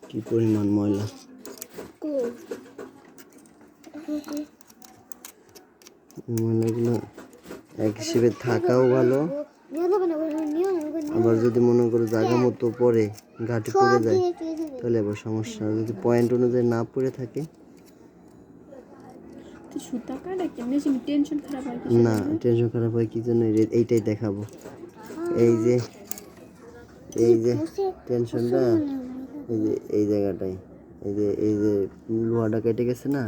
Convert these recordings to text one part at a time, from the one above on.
কি পরিমাণ ময়লা! ময়লাগুলো এক হিসেবে থাকাও ভালো, আবার যদি মনে করো জায়গা মতো পরে ঘাটে পড়ে যায় তাহলে আবার সমস্যা। যদি পয়েন্ট অনুযায়ী না পড়ে থাকে না, টেনশন খারাপ হয় কি জন্য এইটাই দেখাবো। এই যে টেনশনটা এই জায়গাটাই, এই যে লোহাটা কেটে গেছে না,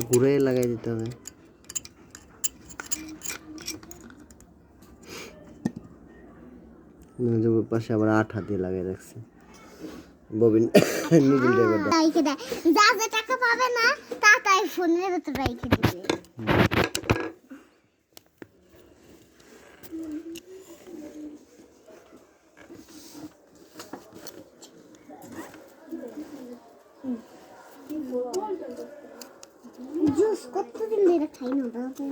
ঘুরে লাগাই দিতে হবে। পাশে আবার 8 হাত দিয়ে লাগাই রাখছে ববিন নিডল ড্রাইভারটা। যা টাকা পাবে না তা তাই ফোনের ভিতর রাখে দিবে। জুস কতদিন ধরে খাই না বাবা,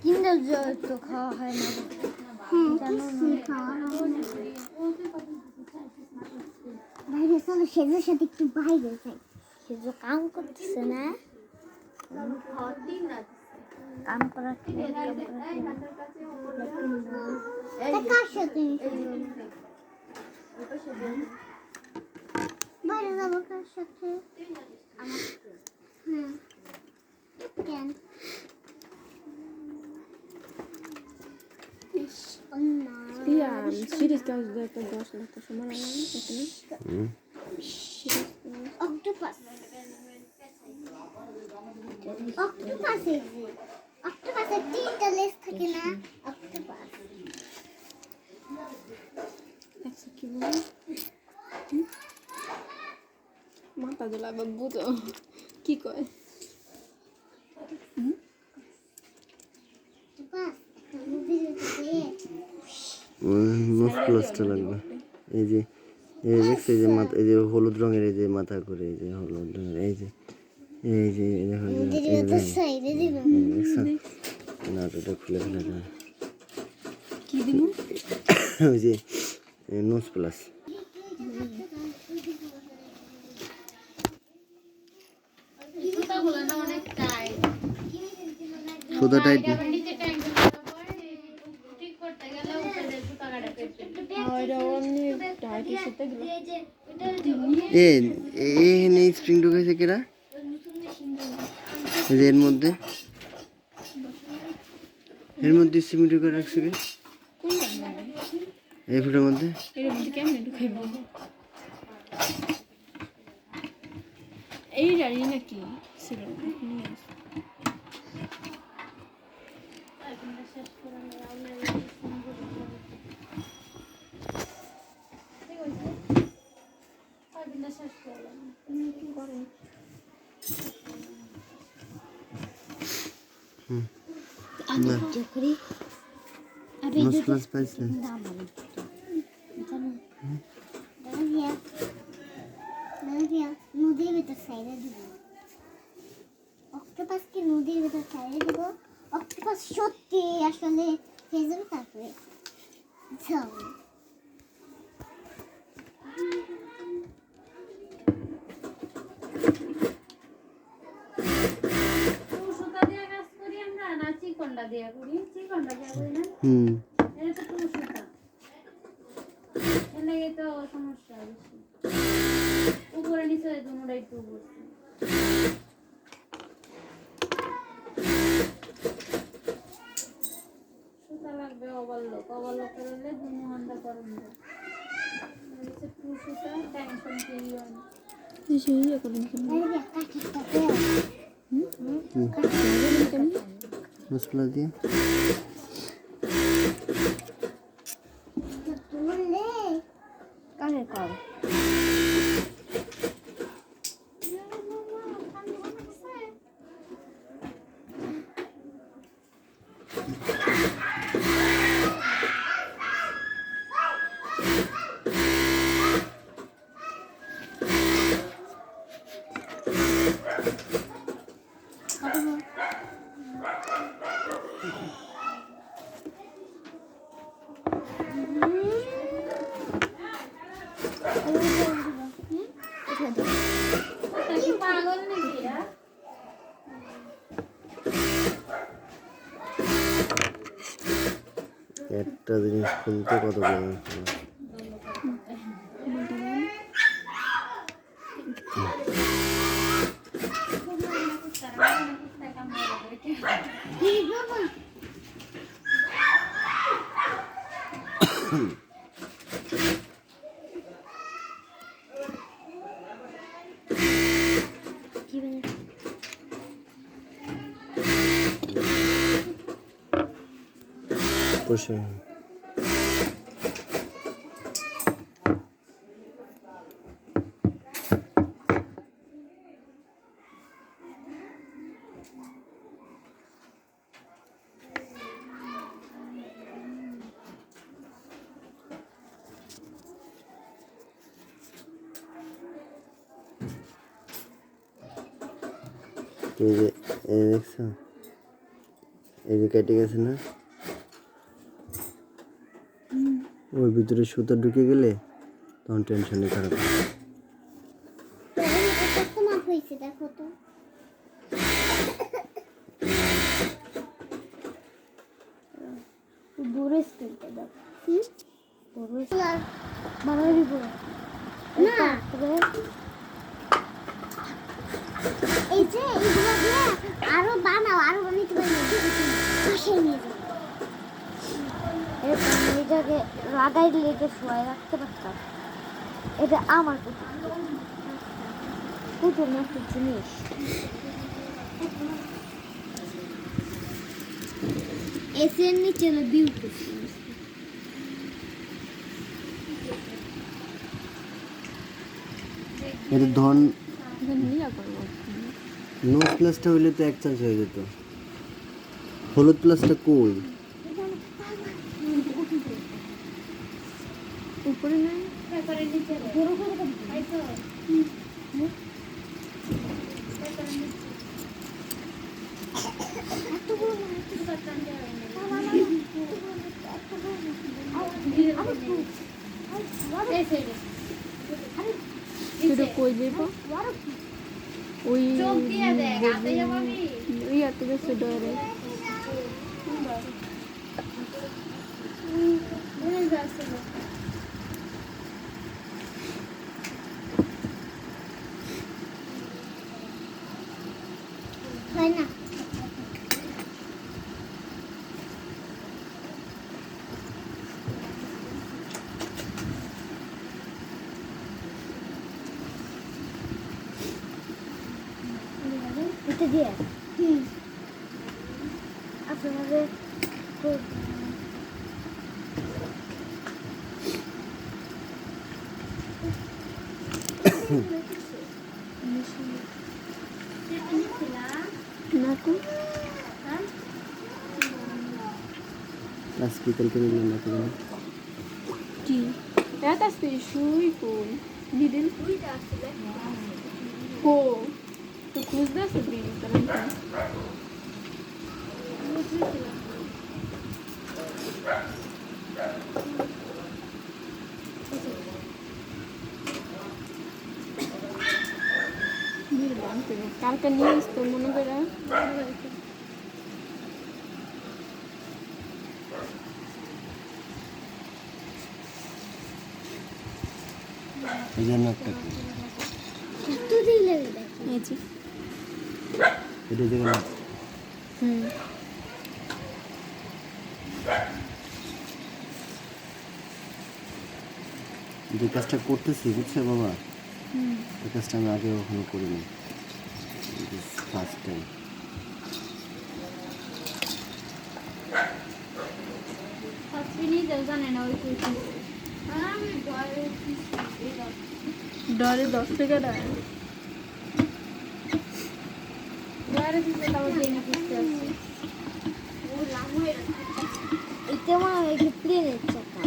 কিন্ডার জয় তো খাওয়া হয় না। বাইরে চলো, সেজোর সাথে একটু বাইরে যাই। সেজো কাম করতেছে না, কাম করার কার সাথে বাইরে যাবো, কার সাথে? কেন সিরিজ কাজ দেখতে 10 লাখ সময় লাগে এখানে। অক্টোপাস অক্টোপাসের 3টা লেজ থাকে না? অক্টোপাস আচ্ছা কি বলে মাথা দিলা বাবু তো কি কয় প্লাসটা লাগবে। এই যে দেখছো, এই যে মাথা, এই যে হলুদ রঙের, এই যে মাথা করে, এই যে হলুদ রঙের, এই যে দেখো না, এটা খুলে ফেলে দেবে। কি দিব? ওই যে নোজ প্লাস। সুতা টাইট স্প্রিং ঢুকেছে কেরা এর মধ্যে, সিমেন্ট করে রাখছে কে এই ফুটের মধ্যে? এই জানি নাকি নদীর ভিতর সাইডে দিব। অক্টোপাসকে নদীর ভিতর সাইডে দিব। অক্টোপাস সত্যি আসলে খেয়ে যাবে, তারপরে যাও দিয়া করি, চিকনটা দিয়া করি না। এটা তো সুতা, এর লাগে তো সমস্যা বেশি। উপরে নিচে দুটোটাই একটু বসে সুতা লাগবে। ওভারলোক করলে দুটো ঘন্টা করুন না, এটা টু সুতা, টেনশন ফ্রি হয় না। এই যে ইয়ে করুন আরে কাটিটাতে মশলা দিয়ে তুললে কানে কর। একটা জিনিস খুলতে কত করে বসে এই যে দেখছো এই যে কেটে গেছে না ওর ভিতরে সুতা ঢুকে গেলে তখন টেনশনই খারাপ দেখো তো দূরে স্পিডটা দেখো না এই যে এইগুলো দিয়ে আরো বানাও আরো বানাইতে পারবে এরকম এই জায়গায় লাগাই দিলে এটা শোয়াই রাখতে পারতাম এটা আমার পুতুল না একটা জিনিস এসের নিচে বিউটিফুল এটা ধন নো প্লাসটা হইলে তো এক চান্স হয়ে যেত হলুদ প্লাসটা কই উপরে নাই পেপারে নিচে বড় করে আইতো এত বড় না এত কাটান দেয় না কই দেব ওই চোখ দিয়ে দেখ আতে যাবি ওই এত বেশি ডরে মনে যাচ্ছে হয় না এটা দিয়ে আসলে আজকে কালকে নিলাম না কেন কি এটা স্পেশালি কোন দিদিন কো তো খুঁজতে আছে দিন কারণ কালকে নিয়ে আসতো মনে করে এই জন্য একটা একটু দিলে এই যে এটা দেখে না যে কাজটা করতেছি বুঝছো বাবা এই কাজটা আমি আগে কখনো করিনি ফার্স্ট টাইম ডরে 10 টাকা দেয় ডরে দিতে তাও জেনে করতে আছে ও লাভ হয়ে এটা মানে এই প্লেনের চাকা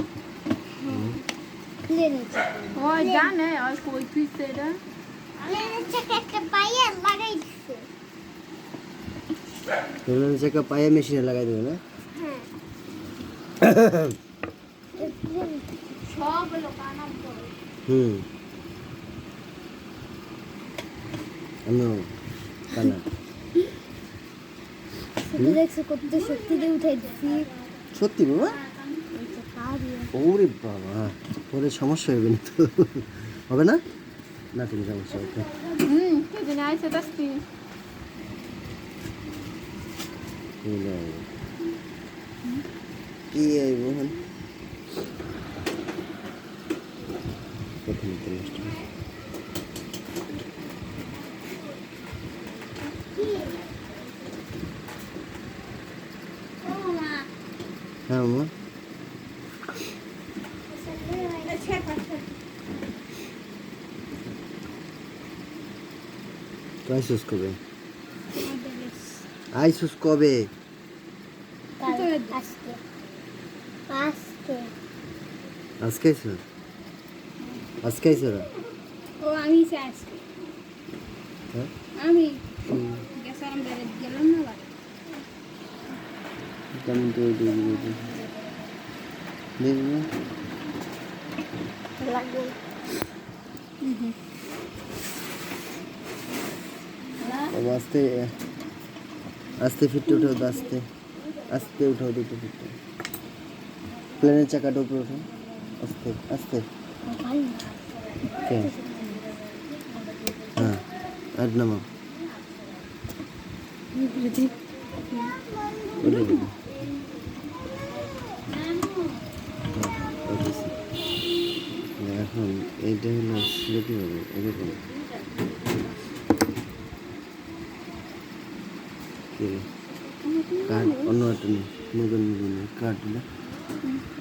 প্লেনের চাকা ও জানে আর কই পিছে এটা প্লেনের চাকা একটা পায়ে লাগাই দিছে প্লেনের চাকা পায়ে মেশিনে লাগাই দেবে না হ্যাঁ সব লোক আনাম করে আমিও কানা দেখছো কত শক্তি দিয়ে উঠাই দিছি সত্যি বাবা ওরে বাবা, পরে সমস্যা হবে না তো? হবে না? না তুমি সমস্যা হবে। কে জানে আইসে তাস্তি কি আইব এখন? প্রথমে তো নষ্ট হয়েছে। হ্যাঁ মা, তো আইসুস কবে? আইসুস কবে? আজকে আজকে আজকে আইসো? আজকে আইসো না? ও আমি আজকে হ্যাঁ? আমি গেছিলাম বেড়াতে গেলাম না বা কেমন তো দেখবি লাগবে বাবা আস্তে আস্তে ফিটে উঠাও তো, আস্তে আস্তে উঠাও, দুটো ফিটে প্লেনের চাকাটা উপরে উঠাও, আস্তে আস্তে। হ্যাঁ, আর নামাও, ওটা দিবি। এখন এইটা হলো স্লিপি হবে এরকম। কাঠ অন্য একটা নেই, নতুন নতুন কাঠ